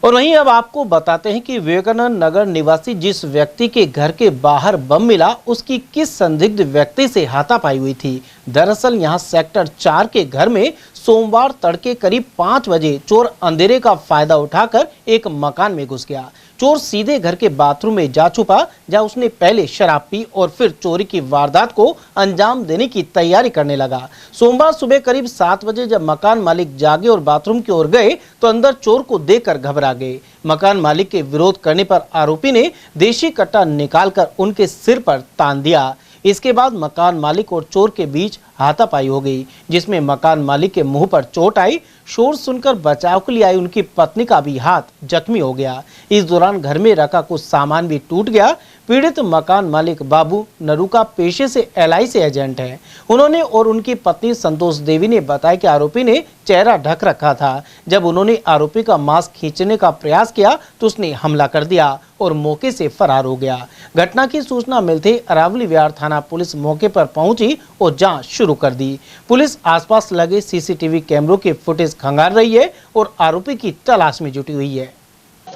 और वहीं अब आपको बताते हैं कि विवेकानंद नगर निवासी जिस व्यक्ति के घर के बाहर बम मिला, उसकी किस संदिग्ध व्यक्ति से हाथापाई हुई थी। दरअसल यहां सेक्टर 4 के घर में सोमवार तड़के करीब 5 बजे चोर अंधेरे का फायदा उठाकर एक मकान में घुस गया। चोर सीधे घर के बाथरूम में जा छुपा, जहां उसने पहले शराब पी और फिर चोरी की वारदात को अंजाम देने की तैयारी करने लगा। सोमवार सुबह करीब 7 बजे जब मकान मालिक जागे और बाथरूम की ओर गए तो अंदर चोर को देखकर घबरा गए। मकान मालिक के विरोध करने पर आरोपी ने देशी कट्टा निकालकर उनके सिर पर तान दिया। इसके बाद मकान मालिक और चोर के बीच हाथापाई हो गई, जिसमें मकान मालिक के मुंह पर चोट आई। शोर सुनकर बचाव के लिए आई उनकी पत्नी का भी हाथ जख्मी हो गया। इस दौरान घर में रखा कुछ सामान भी टूट गया। पीड़ित मकान मालिक बाबू नरूका पेशे से LIC एजेंट हैं। उन्होंने और उनकी पत्नी संतोष देवी ने बताया कि आरोपी ने चेहरा ढक रखा था। जब उन्होंने आरोपी का मास्क खींचने का प्रयास किया तो उसने हमला कर दिया और मौके से फरार हो गया। घटना की सूचना मिलते अरावली विहार थाना पुलिस मौके पर पहुंची और जांच शुरू कर दी। पुलिस आसपास लगे CCTV कैमरों की फुटेज खंगाल रही है और आरोपी की तलाश में जुटी हुई है।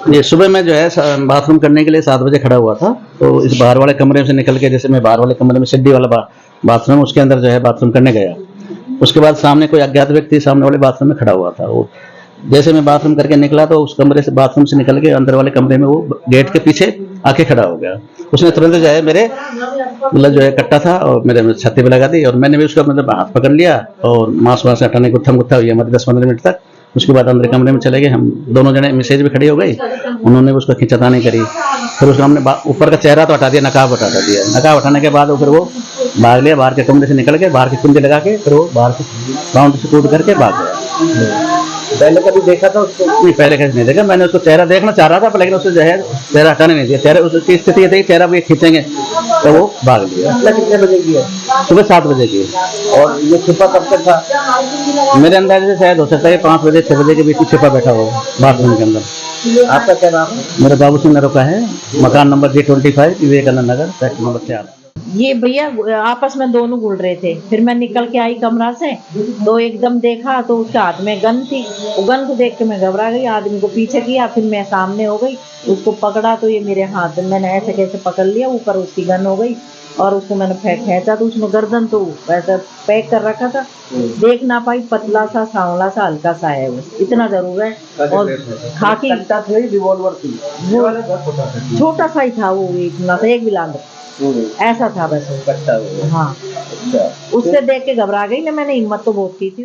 ये सुबह मैं जो है बाथरूम करने के लिए 7 बजे खड़ा हुआ था, तो इस बाहर वाले कमरे से निकल के, जैसे मैं बाहर वाले कमरे में सीढ़ी वाला बाथरूम, उसके अंदर जो है बाथरूम करने गया। उसके बाद सामने कोई अज्ञात व्यक्ति सामने वाले बाथरूम में खड़ा हुआ था। वो जैसे मैं बाथरूम करके निकला तो उस कमरे से, बाथरूम से निकल के अंदर वाले कमरे में वो गेट के पीछे आके खड़ा हो गया। उसने तुरंत जो है मेरे मतलब जो है कट्टा था और मेरे छाती पे लगा दी और मैंने भी उसका मतलब हाथ पकड़ लिया और मांस वास हटाने को गुत्था हुई हमारी 10-15 मिनट तक। उसके बाद अंदर कमरे में चले गए हम दोनों जने, मिसेज भी खड़ी हो गई, उन्होंने भी उसको खींचतानी करी। फिर उसका हमने ऊपर का चेहरा तो हटा दिया, नकाब हटा दिया। नकाब हटाने के बाद फिर वो भाग लिया, बाहर के कमरे से निकल के बाहर की कुंडी लगा के फिर वो बाहर से राउंड से कूद करके भाग गया। पहले कभी देखा था उसको? नहीं, पहले कैसे नहीं देखा। मैंने उसको चेहरा देखना चाह रहा था लेकिन उससे जो है चेहरा हटाने नहीं दिया। चेहरे उसकी स्थिति थी चेहरा भी खींचेंगे तो वो भाग लिया। कितने बजे की है? सुबह 7 बजे की। और ये छिपा कब तक था? मेरे अंदाजे से शायद हो सकता है 5 बजे 6 बजे के बीच में छिपा बैठा हो बाथरूम के अंदर। आपका क्या नाम है? मेरे बाबू सिंह नरोका है, मकान number G25, Vivekanand Nagar, sector number 4। ये भैया आपस में दोनों गुल रहे थे। फिर मैं निकल के आई कमरा से तो एकदम देखा तो उसके हाथ में गन थी। वो गन को देख के मैं घबरा गई, आदमी को पीछे किया, फिर मैं सामने हो गई, उसको पकड़ा तो ये मेरे हाथ, मैंने ऐसे कैसे पकड़ लिया, ऊपर उसकी गन हो गई और उसको मैंने खींचा तो उसमें गर्दन तो ऐसा पैक कर रखा था, देख ना पाई। पतला सा सांवला सा हल्का सा है, बस इतना जरूर है। और खाकी रिवॉल्वर थी, छोटा सा ही था वो, एक बिलांद ऐसा था बस। कट्टा। हाँ, उससे देख के घबरा गई ना, मैंने हिम्मत तो बहुत की थी।